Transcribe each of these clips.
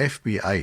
FBI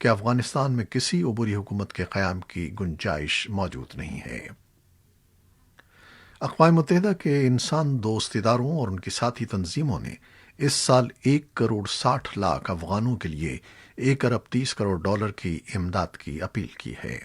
کہ افغانستان میں کسی عبوری حکومت کے قیام کی گنجائش موجود نہیں ہے۔ اقوام متحدہ کے انسان دوست اداروں اور ان کی ساتھی تنظیموں نے اس سال 1,60,00,000 افغانوں کے لیے 1,30,00,000,000 کی امداد کی اپیل کی ہے۔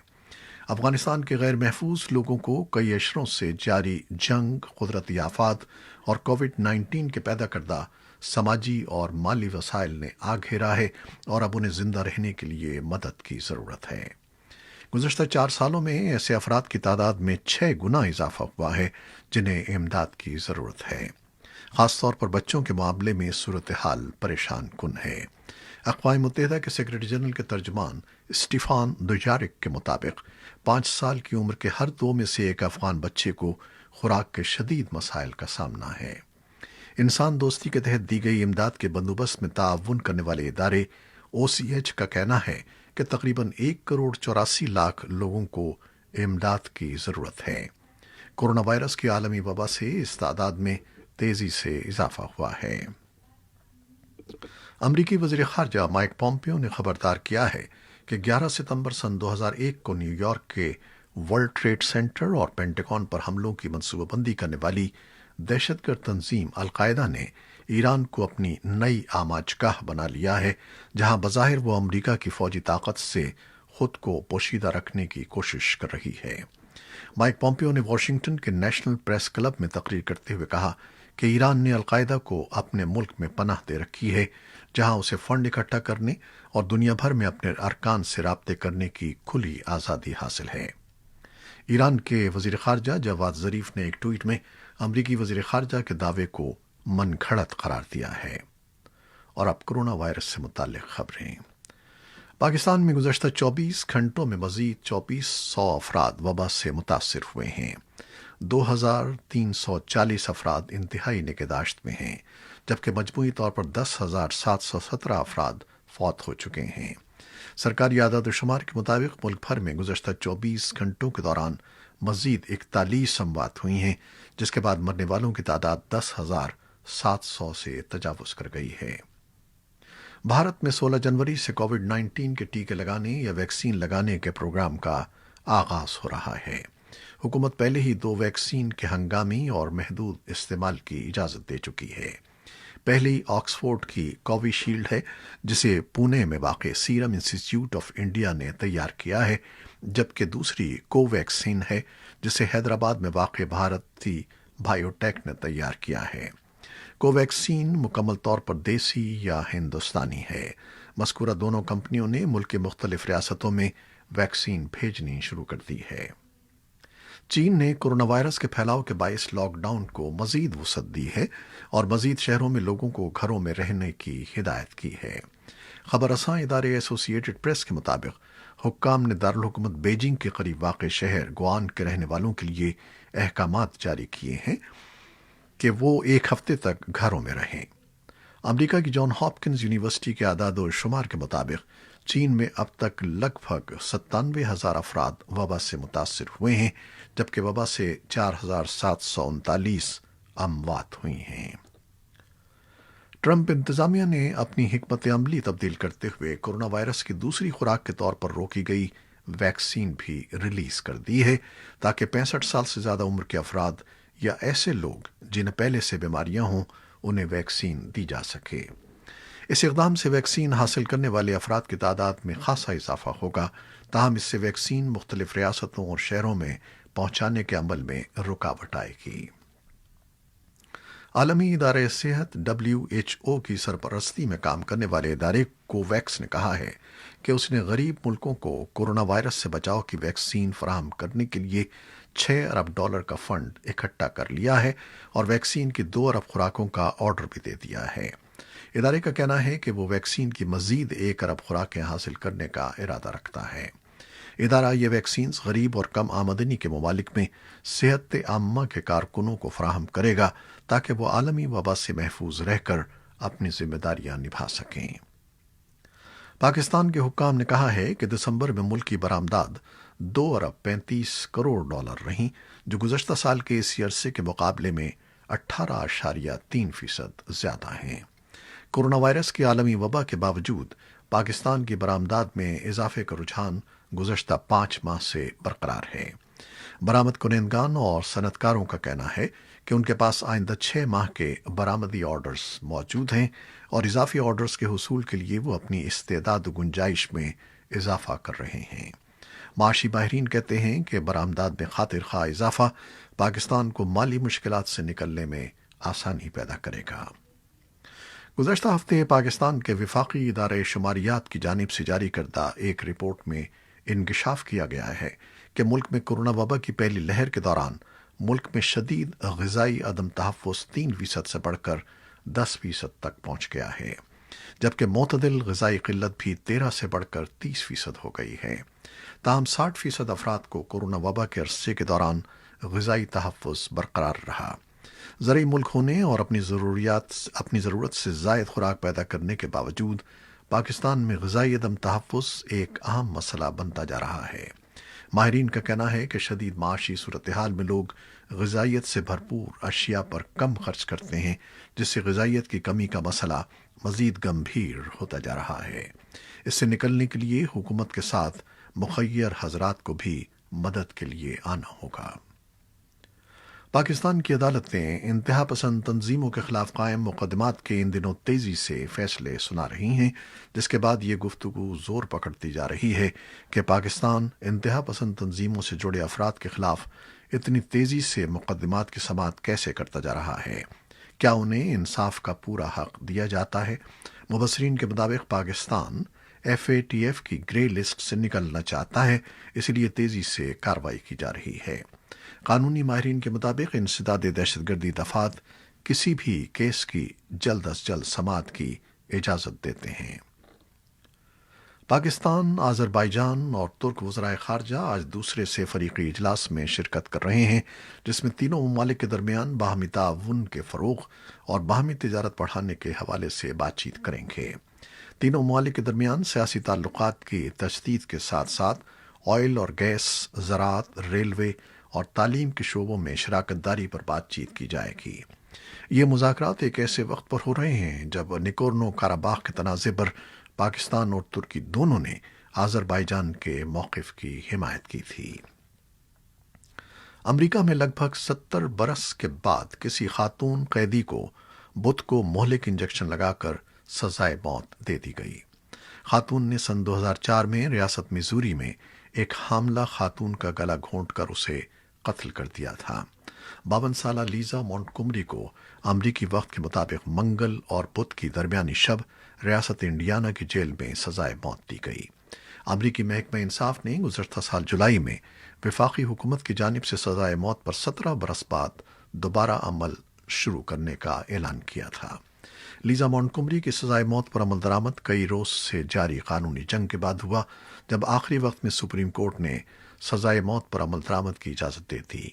افغانستان کے غیر محفوظ لوگوں کو کئی اشروں سے جاری جنگ، قدرتی آفات اور کووڈ-19 کے پیدا کردہ سماجی اور مالی وسائل نے آ گھیرا ہے اور اب انہیں زندہ رہنے کے لیے مدد کی ضرورت ہے۔ گزشتہ 4 سالوں میں ایسے افراد کی تعداد میں 6 گنا اضافہ ہوا ہے جنہیں امداد کی ضرورت ہے۔ خاص طور پر بچوں کے معاملے میں صورتحال پریشان کن ہے۔ اقوام متحدہ کے سیکرٹری جنرل کے ترجمان اسٹیفان دوجارک کے مطابق 5 سال کی عمر کے ہر 2 میں سے ایک افغان بچے کو خوراک کے شدید مسائل کا سامنا ہے۔ انسان دوستی کے تحت دی گئی امداد کے بندوبست میں تعاون کرنے والے ادارے OCH کا کہنا ہے کہ تقریباً 1,84,00,000 لوگوں کو امداد کی ضرورت ہے۔ کورونا وائرس کی عالمی وبا سے اس تعداد میں تیزی سے اضافہ ہوا ہے۔ امریکی وزیر خارجہ مائک پومپیو نے خبردار کیا ہے کہ 11 ستمبر سن 2001 کو نیو یارک کے ورلڈ ٹریڈ سینٹر اور پینٹاگون پر حملوں کی منصوبہ بندی کرنے والی دہشت گرد تنظیم القاعدہ نے ایران کو اپنی نئی آماج گاہ بنا لیا ہے، جہاں بظاہر وہ امریکہ کی فوجی طاقت سے خود کو پوشیدہ رکھنے کی کوشش کر رہی ہے۔ مائک پومپیو نے واشنگٹن کے نیشنل پریس کلب میں تقریر کرتے ہوئے کہا کہ ایران نے القاعدہ کو اپنے ملک میں پناہ دے رکھی ہے، جہاں اسے فنڈ اکٹھا کرنے اور دنیا بھر میں اپنے ارکان سے رابطے کرنے کی کھلی آزادی حاصل ہے۔ ایران کے وزیر خارجہ جواد ظریف نے ایک ٹویٹ میں امریکی وزیر خارجہ کے دعوے کو من گھڑت قرار دیا ہے۔ اور اب کورونا وائرس سے متعلق خبریں۔ پاکستان میں گزشتہ 24 گھنٹوں میں مزید 2400 افراد وبا سے متاثر ہوئے ہیں۔ 2,340 افراد انتہائی نگہداشت میں ہیں، جبکہ مجموعی طور پر 10,717 افراد فوت ہو چکے ہیں۔ سرکاری اعداد و شمار کے مطابق ملک بھر میں گزشتہ 24 گھنٹوں کے دوران مزید 41 اموات ہوئی ہیں، جس کے بعد مرنے والوں کی تعداد 10,700 سے تجاوز کر گئی ہے۔ بھارت میں 16 جنوری سے کووڈ-19 کے ٹیکے لگانے یا ویکسین لگانے کے پروگرام کا آغاز ہو رہا ہے۔ حکومت پہلے ہی 2 ویکسین کے ہنگامی اور محدود استعمال کی اجازت دے چکی ہے۔ پہلی آکسفورڈ کی کووی شیلڈ ہے، جسے پونے میں واقع سیرم انسٹی ٹیوٹ آف انڈیا نے تیار کیا ہے، جبکہ دوسری کو ویکسین ہے جسے حیدرآباد میں واقع بھارتی بائیو ٹیک نے تیار کیا ہے۔ کو ویکسین مکمل طور پر دیسی یا ہندوستانی ہے۔ مذکورہ دونوں کمپنیوں نے ملک کے مختلف ریاستوں میں ویکسین بھیجنی شروع کر دی ہے۔ چین نے کورونا وائرس کے پھیلاؤ کے باعث لاک ڈاؤن کو مزید وسعت دی ہے اور مزید شہروں میں لوگوں کو گھروں میں رہنے کی ہدایت کی ہے۔ خبر رساں ادارے ایسوسی ایٹڈ پریس کے مطابق حکام نے دارالحکومت بیجنگ کے قریب واقع شہر گوان کے رہنے والوں کے لیے احکامات جاری کیے ہیں کہ وہ 1 ہفتے تک گھروں میں رہیں۔ امریکہ کی جان ہاپکنز یونیورسٹی کے اعداد و شمار کے مطابق چین میں اب تک لگ بھگ 97,000 افراد وبا سے متاثر ہوئے ہیں، جبکہ وبا سے 4,739 اموات ہوئی ہیں۔ ٹرمپ انتظامیہ نے اپنی حکمت عملی تبدیل کرتے ہوئے کورونا وائرس کی دوسری خوراک کے طور پر روکی گئی ویکسین بھی ریلیز کر دی ہے، تاکہ 65 سال سے زیادہ عمر کے افراد یا ایسے لوگ جنہیں پہلے سے بیماریاں ہوں انہیں ویکسین دی جا سکے۔ اس اقدام سے ویکسین حاصل کرنے والے افراد کی تعداد میں خاصا اضافہ ہوگا، تاہم اس سے ویکسین مختلف ریاستوں اور شہروں میں پہنچانے کے عمل میں رکاوٹ آئے گی۔ عالمی ادارہ صحت WHO کی سرپرستی میں کام کرنے والے ادارے کوویکس نے کہا ہے کہ اس نے غریب ملکوں کو کورونا وائرس سے بچاؤ کی ویکسین فراہم کرنے کے لیے $6 ارب کا فنڈ اکٹھا کر لیا ہے اور ویکسین کی 2 ارب خوراکوں کا آرڈر بھی دے دیا ہے۔ ادارے کا کہنا ہے کہ وہ ویکسین کی مزید 1 ارب خوراکیں حاصل کرنے کا ارادہ رکھتا ہے۔ ادارہ یہ ویکسینز غریب اور کم آمدنی کے ممالک میں صحت عامہ کے کارکنوں کو فراہم کرے گا تاکہ وہ عالمی وبا سے محفوظ رہ کر اپنی ذمہ داریاں نبھا سکیں۔ پاکستان کے حکام نے کہا ہے کہ دسمبر میں ملک کی برآمدات $2 ارب 35 کروڑ رہیں، جو گزشتہ سال کے اسی عرصے کے مقابلے میں 18.3% زیادہ ہیں۔ کورونا وائرس کی عالمی وبا کے باوجود پاکستان کی برآمدات میں اضافے کا رجحان گزشتہ 5 ماہ سے برقرار ہے۔ برآمد کنندگان اور صنعت کاروں کا کہنا ہے کہ ان کے پاس آئندہ 6 ماہ کے برآمدی آرڈرز موجود ہیں اور اضافی آرڈرز کے حصول کے لیے وہ اپنی استعداد و گنجائش میں اضافہ کر رہے ہیں۔ معاشی ماہرین کہتے ہیں کہ برآمدات میں خاطر خواہ اضافہ پاکستان کو مالی مشکلات سے نکلنے میں آسانی پیدا کرے گا۔ گزشتہ ہفتے پاکستان کے وفاقی ادارے شماریات کی جانب سے جاری کردہ ایک رپورٹ میں انکشاف کیا گیا ہے کہ ملک میں کورونا وبا کی پہلی لہر کے دوران ملک میں شدید غذائی عدم تحفظ 3% سے بڑھ کر 10% تک پہنچ گیا ہے، جبکہ معتدل غذائی قلت بھی 13 سے بڑھ کر 30% ہو گئی ہے۔ تاہم 60% افراد کو کورونا وبا کے عرصے کے دوران غذائی تحفظ برقرار رہا۔ زرعی ملک ہونے اور اپنی ضرورت سے زائد خوراک پیدا کرنے کے باوجود پاکستان میں غذائی عدم تحفظ ایک اہم مسئلہ بنتا جا رہا ہے۔ ماہرین کا کہنا ہے کہ شدید معاشی صورتحال میں لوگ غذائیت سے بھرپور اشیاء پر کم خرچ کرتے ہیں، جس سے غذائیت کی کمی کا مسئلہ مزید گمبھیر ہوتا جا رہا ہے۔ اس سے نکلنے کے لیے حکومت کے ساتھ مخیر حضرات کو بھی مدد کے لیے آنا ہوگا۔ پاکستان کی عدالتیں انتہا پسند تنظیموں کے خلاف قائم مقدمات کے ان دنوں تیزی سے فیصلے سنا رہی ہیں، جس کے بعد یہ گفتگو زور پکڑتی جا رہی ہے کہ پاکستان انتہا پسند تنظیموں سے جڑے افراد کے خلاف اتنی تیزی سے مقدمات کی سماعت کیسے کرتا جا رہا ہے۔ کیا انہیں انصاف کا پورا حق دیا جاتا ہے؟ مبصرین کے مطابق پاکستان FATF کی گرے لسٹ سے نکلنا چاہتا ہے، اس لیے تیزی سے کارروائی کی جا رہی ہے۔ قانونی ماہرین کے مطابق انسداد دہشت گردی دفعات کسی بھی کیس کی جلد از جلد سماعت کی اجازت دیتے ہیں۔ پاکستان، آذربائیجان اور ترک وزرائے خارجہ آج دوسرے سے فریقی اجلاس میں شرکت کر رہے ہیں، جس میں تینوں ممالک کے درمیان باہمی تعاون کے فروغ اور باہمی تجارت بڑھانے کے حوالے سے بات چیت کریں گے۔ تینوں ممالک کے درمیان سیاسی تعلقات کی تجدید کے ساتھ ساتھ آئل اور گیس، زراعت، ریلوے اور تعلیم کے شعبوں میں شراکت داری پر بات چیت کی جائے گی۔ یہ مذاکرات ایک ایسے وقت پر ہو رہے ہیں جب نکورنو کاراباخ کے تنازع پر پاکستان اور ترکی دونوں نے آذربائیجان کے موقف کی حمایت کی تھی۔ امریکہ میں لگ بھگ 70 برس کے بعد کسی خاتون قیدی کو بدھ کو مہلک انجیکشن لگا کر سزائے موت دے دی گئی۔ خاتون نے سن 2004 میں ریاست میزوری میں ایک حاملہ خاتون کا گلا گھونٹ کر اسے قتل کر دیا تھا۔ 52 سالہ لیزا مونٹگومری کو امریکی وقت کے مطابق منگل اور بدھ کی درمیانی شب ریاست انڈیانا کی جیل میں سزائے موت دی گئی۔ امریکی محکمہ انصاف نے گزشتہ سال جولائی میں وفاقی حکومت کی جانب سے سزائے موت پر 17 برس بعد دوبارہ عمل شروع کرنے کا اعلان کیا تھا۔ لیزا مونٹگومری کی سزائے موت پر عمل درآمد کئی روز سے جاری قانونی جنگ کے بعد ہوا، جب آخری وقت میں سپریم کورٹ نے سزائے موت پر عمل درآمد کی اجازت دے دی۔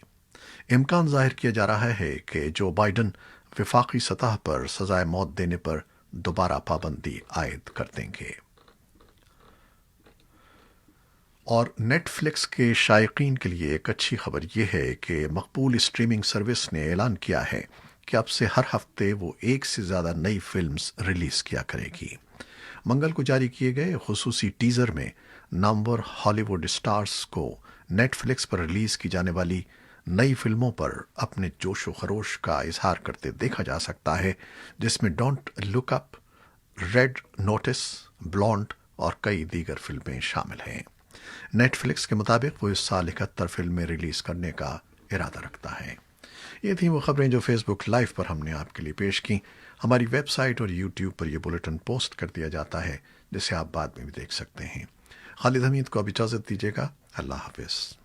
امکان ظاہر کیا جا رہا ہے کہ جو بائیڈن وفاقی سطح پر سزائے موت دینے پر دوبارہ پابندی عائد کر دیں گے۔ اور نیٹ فلکس کے شائقین کے لیے ایک اچھی خبر یہ ہے کہ مقبول اسٹریمنگ سروس نے اعلان کیا ہے کہ اب سے ہر ہفتے وہ 1 سے زیادہ نئی فلمز ریلیز کیا کرے گی۔ منگل کو جاری کیے گئے خصوصی ٹیزر میں نامور ہالی ووڈ اسٹارز کو نیٹ فلکس پر ریلیز کی جانے والی نئی فلموں پر اپنے جوش و خروش کا اظہار کرتے دیکھا جا سکتا ہے، جس میں Don't Look Up, Red Notice, Blonde اور کئی دیگر فلمیں شامل ہیں۔ نیٹ فلکس کے مطابق وہ اس سال 71 فلمیں ریلیز کرنے کا ارادہ رکھتا ہے۔ یہ تھیں وہ خبریں جو فیس بک لائیو پر ہم نے آپ کے لیے پیش کی۔ ہماری ویب سائٹ اور یوٹیوب پر یہ بلیٹن پوسٹ کر دیا جاتا ہے، جسے آپ بعد میں بھی دیکھ سکتے ہیں۔ خالد حمید کو اب اجازت دیجیے گا۔ اللہ حافظ۔